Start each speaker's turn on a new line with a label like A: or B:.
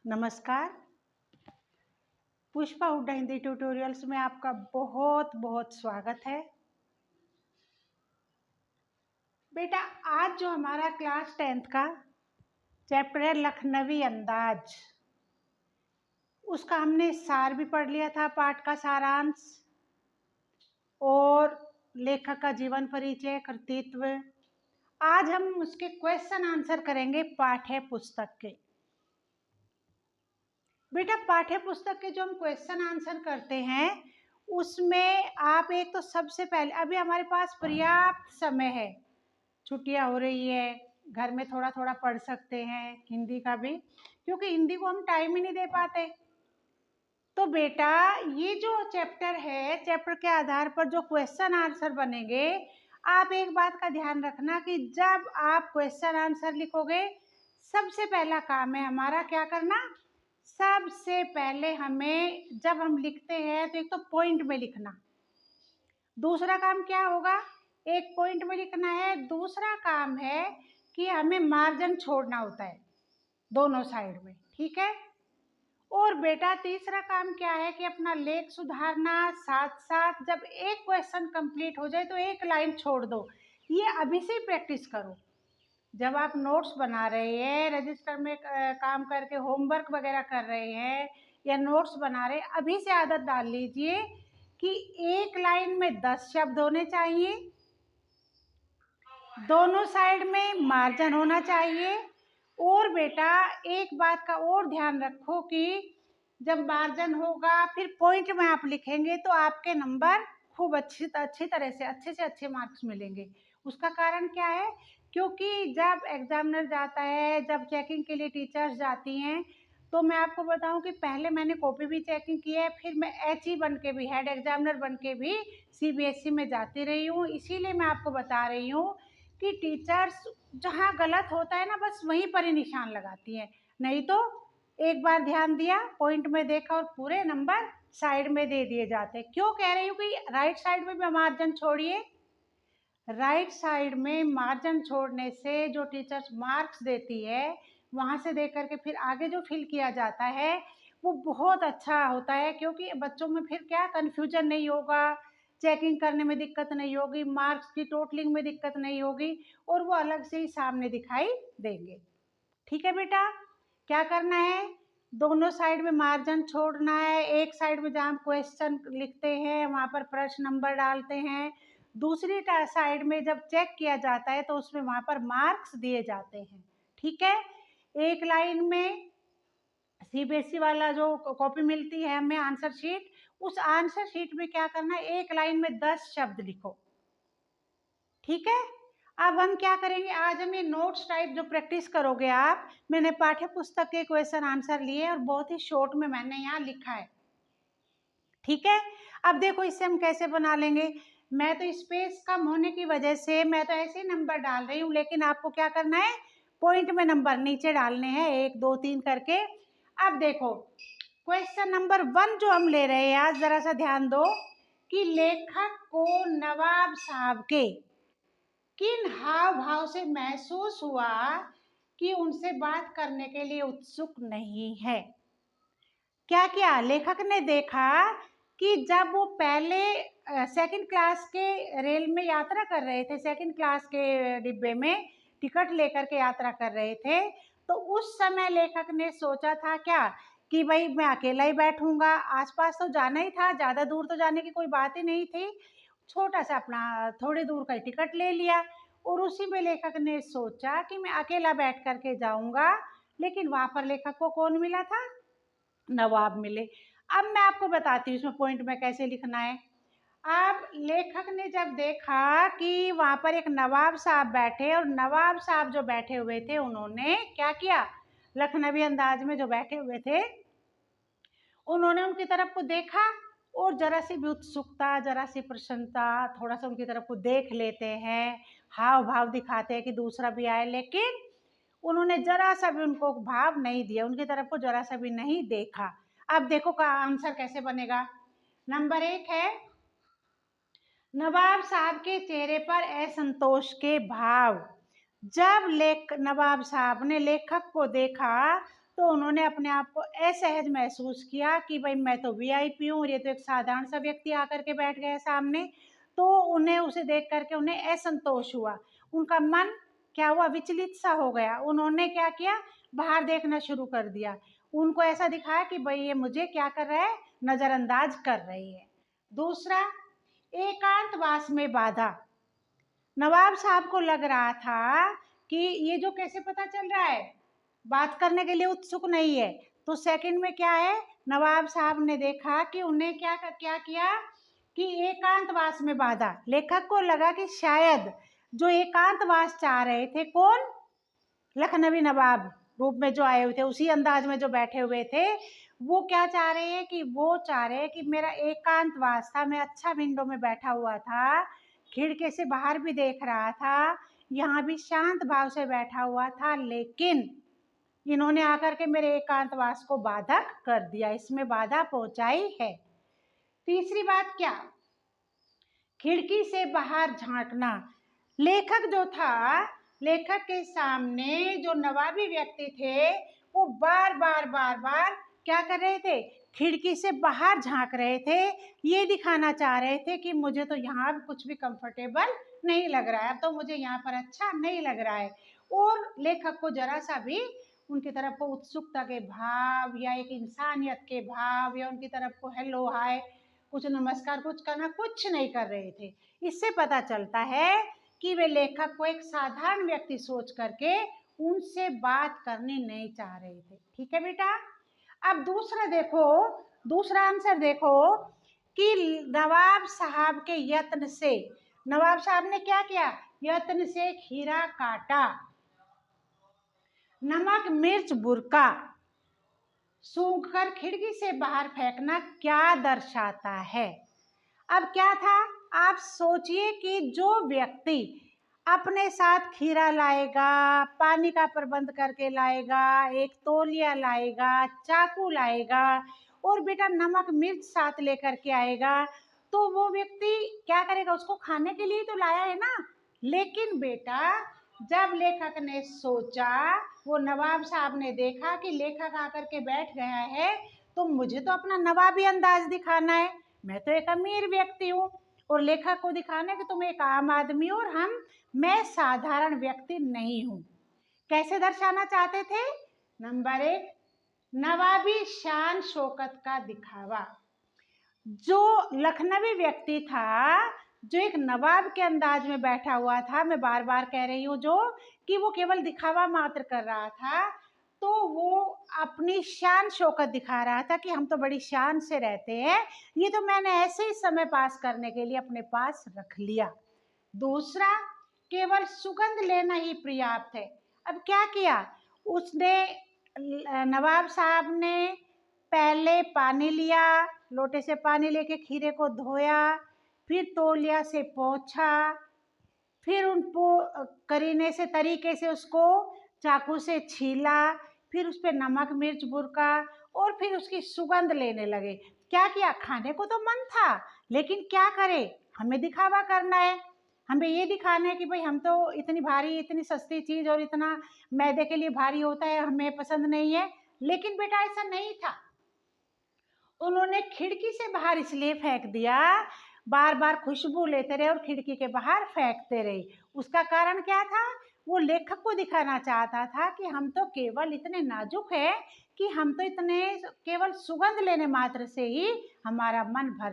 A: नमस्कार। पुष्पा हुड्डा हिंदी ट्यूटोरियल्स में आपका बहुत बहुत स्वागत है। बेटा, आज जो हमारा क्लास 10th का चैप्टर है लखनवी अंदाज, उसका हमने सार भी पढ़ लिया था, पाठ का सारांश और लेखक का जीवन परिचय, कृतित्व। आज हम उसके क्वेश्चन आंसर करेंगे पाठ्य पुस्तक के। बेटा, पाठ्य पुस्तक के जो हम क्वेश्चन आंसर करते हैं उसमें आप एक तो सबसे पहले, अभी हमारे पास पर्याप्त समय है, छुट्टियां हो रही है, घर में थोड़ा थोड़ा पढ़ सकते हैं हिंदी का भी, क्योंकि हिंदी को हम टाइम ही नहीं दे पाते। तो बेटा, ये जो चैप्टर है, चैप्टर के आधार पर जो क्वेश्चन आंसर बनेंगे, आप एक बात का ध्यान रखना कि जब आप क्वेश्चन आंसर लिखोगे, सबसे पहला काम है हमारा क्या करना। सबसे पहले हमें जब हम लिखते हैं तो एक तो पॉइंट में लिखना। दूसरा काम क्या होगा, एक पॉइंट में लिखना है। दूसरा काम है कि हमें मार्जिन छोड़ना होता है दोनों साइड में, ठीक है। और बेटा, तीसरा काम क्या है कि अपना लेख सुधारना, साथ साथ जब एक क्वेश्चन कंप्लीट हो जाए तो एक लाइन छोड़ दो। ये अभी से प्रैक्टिस करो। जब आप नोट्स बना रहे हैं, रजिस्टर में काम करके होमवर्क वगैरह कर रहे हैं या नोट्स बना रहे हैं, अभी से आदत डाल लीजिए कि एक लाइन में 10 शब्द होने चाहिए, दोनों साइड में मार्जिन होना चाहिए। और बेटा, एक बात का और ध्यान रखो कि जब मार्जिन होगा फिर पॉइंट में आप लिखेंगे तो आपके नंबर खूब अच्छी तरह से अच्छे मार्क्स मिलेंगे। उसका कारण क्या है, क्योंकि जब एग्जामिनर जाता है, जब चेकिंग के लिए टीचर्स जाती हैं, तो मैं आपको बताऊं कि पहले मैंने कॉपी भी चेकिंग की है, फिर मैं HE बन के भी, हेड एग्जामिनर बन के भी CBSE में जाती रही हूँ। इसीलिए मैं आपको बता रही हूँ कि टीचर्स जहाँ गलत होता है ना, बस वहीं पर ही निशान लगाती हैं। नहीं तो एक बार ध्यान दिया, पॉइंट में देखा और पूरे नंबर साइड में दे दिए जाते। क्यों कह रही हूँ कि राइट साइड में भी मार्जिन छोड़िए। राइट साइड में मार्जिन छोड़ने से जो टीचर्स मार्क्स देती है, वहाँ से दे करके फिर आगे जो फिल किया जाता है वो बहुत अच्छा होता है, क्योंकि बच्चों में फिर क्या कन्फ्यूजन नहीं होगा, चेकिंग करने में दिक्कत नहीं होगी, मार्क्स की टोटलिंग में दिक्कत नहीं होगी और वो अलग से ही सामने दिखाई देंगे। ठीक है बेटा, क्या करना है, दोनों साइड में मार्जिन छोड़ना है। एक साइड में जहाँ हम क्वेश्चन लिखते हैं वहाँ पर प्रश्न नंबर डालते हैं, दूसरी साइड में जब चेक किया जाता है तो उसमें वहाँ पर मार्क्स दिए जाते हैं। ठीक है, एक लाइन में CBSE वाला जो कॉपी मिलती है हमें आंसर शीट, उस आंसर शीट में क्या करना है, एक लाइन में 10 शब्द लिखो। ठीक है, अब हम क्या करेंगे, आज हम ये नोट्स टाइप जो प्रैक्टिस करोगे आप, मैंने पाठ्य पुस्तक के क्वेश्चन आंसर लिए और बहुत ही शॉर्ट में मैंने यहाँ लिखा है। ठीक है, अब देखो इससे हम कैसे बना लेंगे। मैं तो स्पेस कम होने की वजह से मैं तो ऐसे ही नंबर डाल रही हूँ, लेकिन आपको क्या करना है, पॉइंट में नंबर नीचे डालने हैं 1 2 3 करके। अब देखो क्वेश्चन नंबर 1 जो हम ले रहे हैं आज, जरा सा ध्यान दो कि लेखक को नवाब साहब के किन हाव भाव से महसूस हुआ कि उनसे बात करने के लिए उत्सुक नहीं है। क्या किया, लेखक ने देखा कि जब वो पहले सेकंड क्लास के रेल में यात्रा कर रहे थे, सेकंड क्लास के डिब्बे में टिकट लेकर के यात्रा कर रहे थे, तो उस समय लेखक ने सोचा था क्या कि भाई मैं अकेला ही बैठूंगा, आसपास तो जाना ही था, ज़्यादा दूर तो जाने की कोई बात ही नहीं थी, छोटा सा अपना थोड़ी दूर का टिकट ले लिया और उसी में लेखक ने सोचा कि मैं अकेला बैठ करके जाऊंगा। लेकिन वहां पर लेखक को कौन मिला था, नवाब मिले। अब मैं आपको बताती हूँ इसमें पॉइंट में कैसे लिखना है। अब लेखक ने जब देखा कि वहां पर एक नवाब साहब बैठे और नवाब साहब जो बैठे हुए थे उन्होंने क्या किया, लखनवी अंदाज में जो बैठे हुए थे उन्होंने उनकी तरफ को देखा और जरा सी भी उत्सुकता, जरा सी प्रसन्नता, थोड़ा सा उनकी तरफ को देख लेते हैं, हाव भाव दिखाते हैं कि दूसरा भी आए, लेकिन उन्होंने जरा सा भी उनको भाव नहीं दिया, उनकी तरफ को जरा सा भी नहीं देखा। अब देखो का आंसर कैसे बनेगा। नंबर 1 है, नवाब साहब के चेहरे पर असंतोष के भाव। जब नवाब साहब ने लेखक को देखा तो उन्होंने अपने आप को असहज महसूस किया कि भाई मैं तो वीआईपी हूँ और ये तो एक साधारण सा व्यक्ति आकर के बैठ गया सामने। तो उन्हें उसे देख करके उन्हें असंतोष हुआ, उनका मन क्या हुआ, विचलित सा हो गया। उन्होंने क्या किया, बाहर देखना शुरू कर दिया। उनको ऐसा दिखाया कि भाई ये मुझे क्या कर रहा है, नज़रअंदाज कर रही है। दूसरा, एकांतवास में बाधा। नवाब साहब को लग रहा था कि ये जो कैसे पता चल रहा है, बात करने के लिए उत्सुक नहीं है। तो सेकंड में क्या है, नवाब साहब ने देखा कि उन्हें क्या किया कि एकांतवास में बाधा। लेखक को लगा कि शायद जो एकांतवास चाह रहे थे, कौन, लखनवी नवाब रूप में जो आए हुए थे, उसी अंदाज में जो बैठे हुए थे, वो क्या चाह रहे हैं कि वो चाह रहे हैं कि मेरा एकांतवास था, मैं अच्छा विंडो में बैठा हुआ था, खिड़की से बाहर भी देख रहा था, यहाँ भी शांत भाव से बैठा हुआ था, लेकिन इन्होंने आकर के मेरे एकांतवास को बाधक कर दिया, इसमें बाधा पहुंचाई है। तीसरी बात क्या, खिड़की से बाहर झांकना। लेखक जो था, लेखक के सामने जो नवाबी व्यक्ति थे, वो बार बार क्या कर रहे थे, खिड़की से बाहर झांक रहे थे। ये दिखाना चाह रहे थे कि मुझे तो यहाँ कुछ भी कंफर्टेबल नहीं लग रहा है, अब तो मुझे यहाँ पर अच्छा नहीं लग रहा है। और लेखक को जरा सा भी उनकी तरफ को उत्सुकता के भाव या एक इंसानियत के भाव या उनकी तरफ को हेलो हाय कुछ नमस्कार कुछ करना कुछ नहीं कर रहे थे। इससे पता चलता है कि वे लेखक को एक साधारण व्यक्ति सोच करके उनसे बात करनी नहीं चाह रहे थे। ठीक है बेटा, अब दूसरा देखो, दूसरा आंसर देखो कि नवाब साहब के यत्न से, नवाब साहब ने क्या किया, यत्न से खीरा काटा, नमक मिर्च बुरका, सूंघकर खिड़की से बाहर फेंकना क्या दर्शाता है। अब क्या था, आप सोचिए कि जो व्यक्ति अपने साथ खीरा लाएगा, पानी का प्रबंध करके लाएगा, एक तौलिया लाएगा, चाकू लाएगा और बेटा नमक मिर्च साथ लेकर के आएगा, तो वो व्यक्ति क्या करेगा, उसको खाने के लिए तो लाया है ना। लेकिन बेटा जब लेखक ने सोचा, वो नवाब साहब ने देखा कि लेखक आकर के बैठ गया है, तो मुझे तो अपना नवाबी अंदाज दिखाना है, मैं तो एक अमीर व्यक्ति हूँ और लेखक को दिखाना है कि तुम एक आम आदमी हो और मैं साधारण व्यक्ति नहीं हूँ। कैसे दर्शाना चाहते थे, नंबर 1, नवाबी शान शौकत का दिखावा। जो लखनवी व्यक्ति था, जो एक नवाब के अंदाज में बैठा हुआ था, मैं बार बार कह रही हूँ जो कि वो केवल दिखावा मात्र कर रहा था, तो वो अपनी शान शौकत दिखा रहा था कि हम तो बड़ी शान से रहते हैं, ये तो मैंने ऐसे ही समय पास करने के लिए अपने पास रख लिया। दूसरा, केवल सुगंध लेना ही पर्याप्त है। अब क्या किया उसने, नवाब साहब ने पहले पानी लिया, लोटे से पानी लेके खीरे को धोया, फिर तौलिया से पोंछा, फिर उनको करीने से तरीके से उसको चाकू से छीला, फिर उस पर नमक मिर्च बुरका और फिर उसकी सुगंध लेने लगे। क्या किया, खाने को तो मन था लेकिन क्या करे, हमें दिखावा करना है, हमें ये दिखाना है कि भाई हम तो इतनी भारी इतनी सस्ती चीज़ और इतना मैदे के लिए भारी होता है, हमें पसंद नहीं है। लेकिन बेटा ऐसा नहीं था, उन्होंने खिड़की से बाहर इसलिए फेंक दिया, बार बार खुशबू लेते रहे और खिड़की के बाहर फेंकते रहे। उसका कारण क्या था, वो लेखक को दिखाना चाहता था कि हम तो केवल इतने नाजुक हैं कि हम तो इतने केवल सुगंध लेने मात्र से ही हमारा मन भर